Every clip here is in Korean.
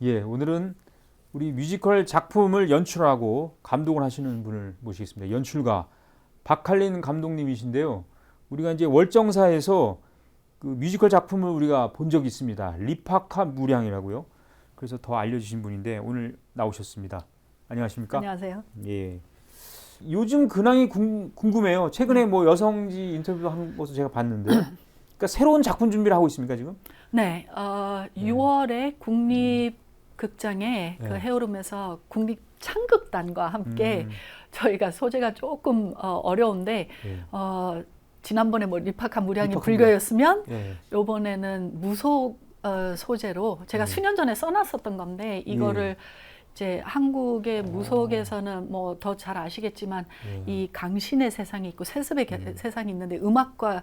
예, 오늘은 우리 뮤지컬 작품을 연출하고 감독을 하시는 분을 모시겠습니다. 연출가 박할린 감독님이신데요. 우리가 이제 월정사에서 그 뮤지컬 작품을 우리가 본 적이 있습니다. 리파카 무량이라고요. 그래서 더 알려주신 분인데 오늘 나오셨습니다. 안녕하십니까? 안녕하세요. 예. 요즘 근황이 궁금해요. 최근에 뭐 여성지 인터뷰도 한 것을 제가 봤는데, 그러니까 새로운 작품 준비를 하고 있습니까 지금? 네, 6월에 국립극장에 네. 그 헤어룸에서 국립창극단과 함께 저희가 소재가 조금 어려운데 예. 지난번에 뭐 리파카 무량이 리파카 불교였으면 예. 이번에는 무속 소재로 제가 수년 전에 써놨었던 건데 이거를 이제 한국의 무속에서는 뭐 더 잘 아시겠지만 이 강신의 세상이 있고 세습의 세상이 있는데 음악과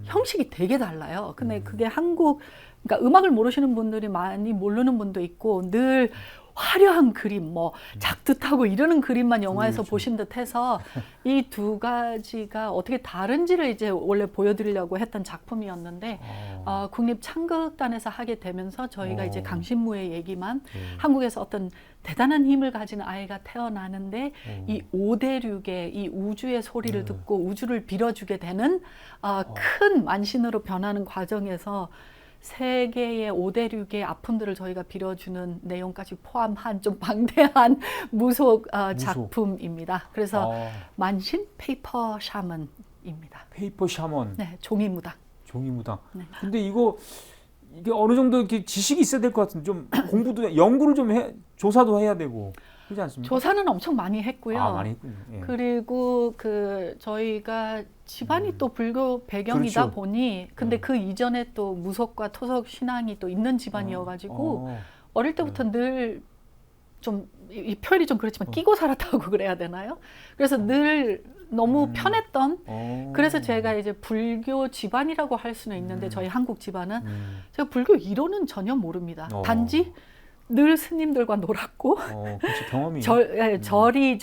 형식이 되게 달라요. 근데 그게 그러니까 음악을 모르시는 분들이 많이 모르는 분도 있고 늘 화려한 그림, 뭐 작듯하고 이러는 그림만 영화에서 그렇죠. 보신 듯해서 이 두 가지가 어떻게 다른지를 이제 원래 보여드리려고 했던 작품이었는데 국립창극단에서 하게 되면서 저희가 이제 강신무의 얘기만 한국에서 어떤 대단한 힘을 가진 아이가 태어나는데 이 오대륙의 이 우주의 소리를 듣고 우주를 빌어주게 되는 큰 만신으로 변하는 과정에서 세계의 오대륙의 아픔들을 저희가 빌어주는 내용까지 포함한 좀 방대한 무속 작품입니다. 그래서 만신 페이퍼 샤먼입니다. 페이퍼 샤먼. 네, 종이무당. 종이무당. 네. 근데 이게 어느 정도 이렇게 지식이 있어야 될 것 같은데 좀 공부도 연구를 좀 조사도 해야 되고 그렇지 않습니까? 조사는 엄청 많이 했고요. 많이 했군요. 예. 그리고 저희가 집안이 또 불교 배경이다 그렇죠. 보니 근데 그 이전에 또 무속과 토속 신앙이 또 있는 집안이어가지고 어릴 때부터 늘 좀 이 표현이 좀 그렇지만 끼고 살았다고 그래야 되나요? 그래서 늘 너무 편했던 그래서 제가 이제 불교 집안이라고 할 수는 있는데 저희 한국 집안은 제가 불교 이론은 전혀 모릅니다. 단지 늘 스님들과 놀았고 그렇죠. 경험이 절이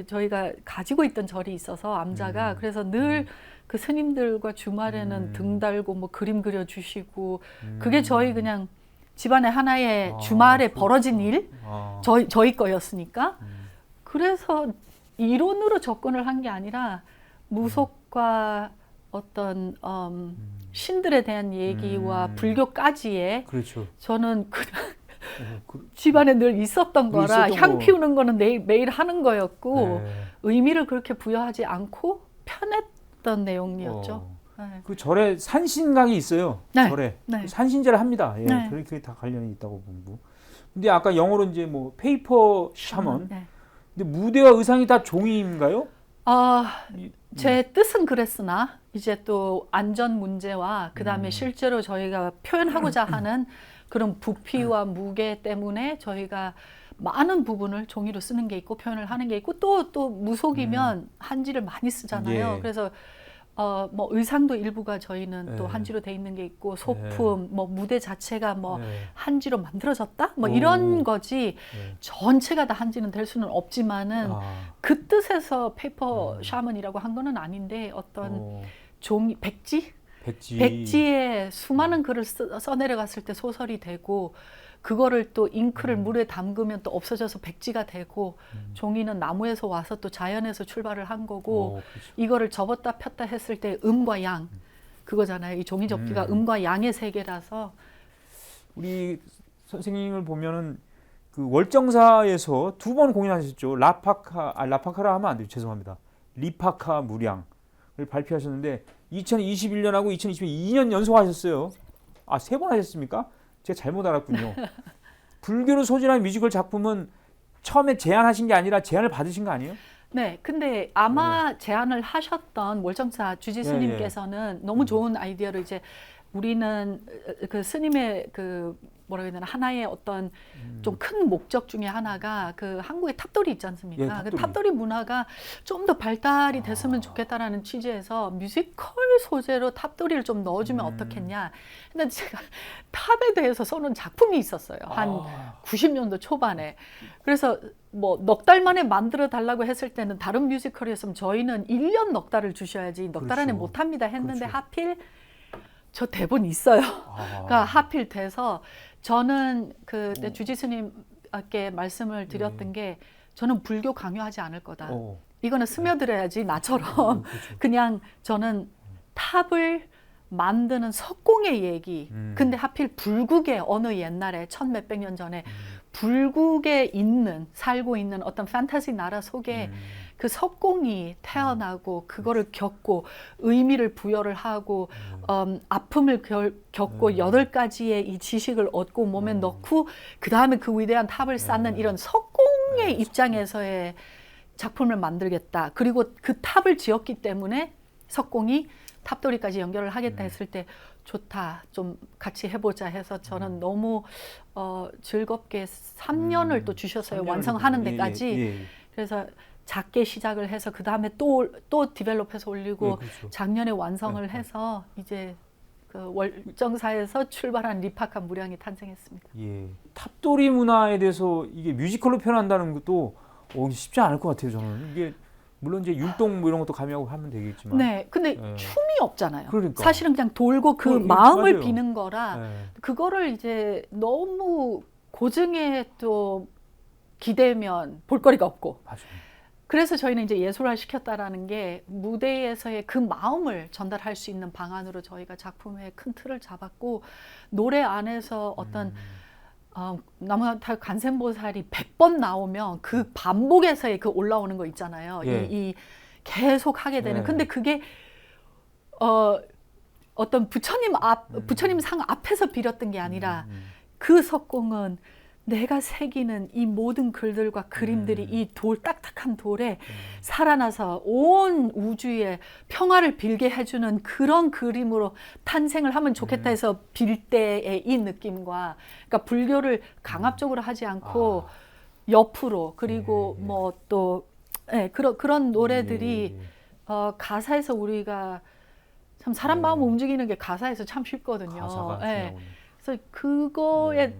저희가 가지고 있던 절이 있어서 암자가 그래서 늘 그 스님들과 주말에는 등 달고 뭐 그림 그려 주시고 그게 저희 그냥 집안의 하나의 주말에 벌어진 일 저희 거였으니까 그래서 이론으로 접근을 한 게 아니라 무속과 어떤 신들에 대한 얘기와 불교까지의 그렇죠. 저는 그냥 집안에 늘 있었던 거라 향 피우는 거는 매일 하는 거였고 의미를 그렇게 부여하지 않고 편했던 내용이었죠. 그 절에 산신각이 있어요. 네. 절에 네. 그 산신제를 합니다. 예, 네. 그렇게 다 관련이 있다고 보고. 근데 아까 영어로 이제 뭐 페이퍼 샤먼. 네. 근데 무대와 의상이 다 종이인가요? 제 뜻은 그랬으나 이제 또 안전 문제와 그 다음에 실제로 저희가 표현하고자 하는 그런 부피와 무게 때문에 저희가 많은 부분을 종이로 쓰는 게 있고 표현을 하는 게 있고 또 무속이면 한지를 많이 쓰잖아요. 예. 그래서 뭐 의상도 일부가 저희는 또 한지로 돼 있는 게 있고 소품, 뭐 무대 자체가 뭐 한지로 만들어졌다, 뭐 이런 거지 전체가 다 한지는 될 수는 없지만은 그 뜻에서 페이퍼 샤먼이라고 한 거는 아닌데 어떤 종이 백지에 수많은 글을 써내려갔을 때 소설이 되고 그거를 또 잉크를 물에 담그면 또 없어져서 백지가 되고 종이는 나무에서 와서 또 자연에서 출발을 한 거고 그렇죠. 이거를 접었다 폈다 했을 때 음과 양 그거잖아요. 이 종이 접기가 음과 양의 세계라서 우리 선생님을 보면은 그 월정사에서 2번 공연하셨죠. 라파카라 하면 안 돼요. 죄송합니다. 리파카 무량을 발표하셨는데 2021년하고 2022년 연속하셨어요. 3번 하셨습니까? 제가 잘못 알았군요. 불교로 소진한 뮤지컬 작품은 처음에 제안하신 게 아니라 제안을 받으신 거 아니에요? 네, 근데 아마 제안을 하셨던 월정사 주지 스님께서는 너무 좋은 아이디어로 이제 우리는 그 스님의 그 뭐라고 해야 되나 하나의 어떤 좀 큰 목적 중에 하나가 그 한국의 탑돌이 있지 않습니까? 예, 탑돌이. 그 탑돌이 문화가 좀 더 발달이 됐으면 좋겠다라는 취지에서 뮤지컬 소재로 탑돌이를 좀 넣어주면 어떻겠냐. 근데 제가 탑에 대해서 써놓은 작품이 있었어요. 한 90년도 초반에. 그래서 뭐 넉 달 만에 만들어 달라고 했을 때는 다른 뮤지컬이었으면 저희는 1년 넉 달을 주셔야지 넉 달 안에 그렇죠. 못합니다 했는데 그렇죠. 하필 저 대본 있어요. 그러니까 하필 돼서 저는 그때 주지스님께 말씀을 드렸던 게 저는 불교 강요하지 않을 거다. 이거는 스며들어야지 나처럼 그렇죠. 그냥 저는 탑을 만드는 석공의 얘기. 근데 하필 불국에 어느 옛날에 천 몇백 년 전에 불국에 살고 있는 어떤 판타지 나라 속에 그 석공이 태어나고 그거를 겪고 의미를 부여를 하고 아픔을 겪고 8가지의 이 지식을 얻고 몸에 넣고 그 다음에 그 위대한 탑을 쌓는 이런 석공의 입장에서의 작품을 만들겠다. 그리고 그 탑을 지었기 때문에 석공이 탑돌이까지 연결을 하겠다 했을 때 좋다. 좀 같이 해보자 해서 저는 너무 즐겁게 3년을 또 주셨어요. 완성하는 데까지. 그래서 작게 시작을 해서 그 다음에 또 디벨롭해서 올리고 그렇죠. 작년에 완성을 해서 이제 그 월정사에서 출발한 리파카 무량이 탄생했습니다. 예. 탑돌이 문화에 대해서 이게 뮤지컬로 표현한다는 것도 쉽지 않을 것 같아요. 저는 이게 물론 이제 율동 뭐 이런 것도 가미하고 하면 되겠지만. 네, 근데 춤이 없잖아요. 그러니까. 사실은 그냥 돌고 그 마음을 맞아요. 비는 거라 그거를 이제 너무 고증에 또 기대면 볼거리가 없고. 맞아요. 그래서 저희는 이제 예술화 시켰다라는 게 무대에서의 그 마음을 전달할 수 있는 방안으로 저희가 작품의 큰 틀을 잡았고 노래 안에서 어떤 나무다 관세음보살이 100번 나오면 그 반복에서의 그 올라오는 거 있잖아요. 이 계속 하게 되는. 근데 그게 어떤 부처님 상 앞에서 빌었던 게 아니라 그 석공은 내가 새기는 이 모든 글들과 그림들이 이 딱딱한 돌에 살아나서 온 우주에 평화를 빌게 해주는 그런 그림으로 탄생을 하면 좋겠다 해서 빌 때의 이 느낌과 그러니까 불교를 강압적으로 하지 않고 옆으로 그리고 뭐 또 그런 노래들이 가사에서 우리가 참 사람 마음을 움직이는 게 가사에서 참 쉽거든요. 가사가 그래서 그거에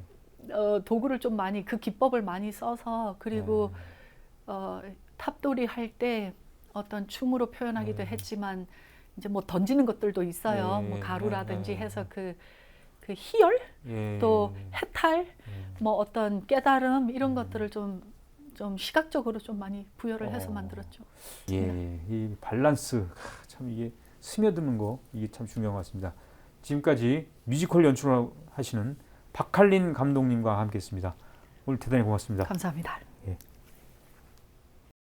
도구를 좀 많이 그 기법을 많이 써서 그리고 탑돌이 할 때 어떤 춤으로 표현하기도 했지만 이제 뭐 던지는 것들도 있어요. 뭐 가루라든지 해서 그 희열 또 해탈 뭐 어떤 깨달음 이런 것들을 좀 시각적으로 좀 많이 부여를 해서 만들었죠. 이 밸런스 참 이게 스며드는 거 이게 참 중요한 것 같습니다. 지금까지 뮤지컬 연출을 하시는 박할린 감독님과 함께했습니다. 오늘 대단히 고맙습니다. 감사합니다.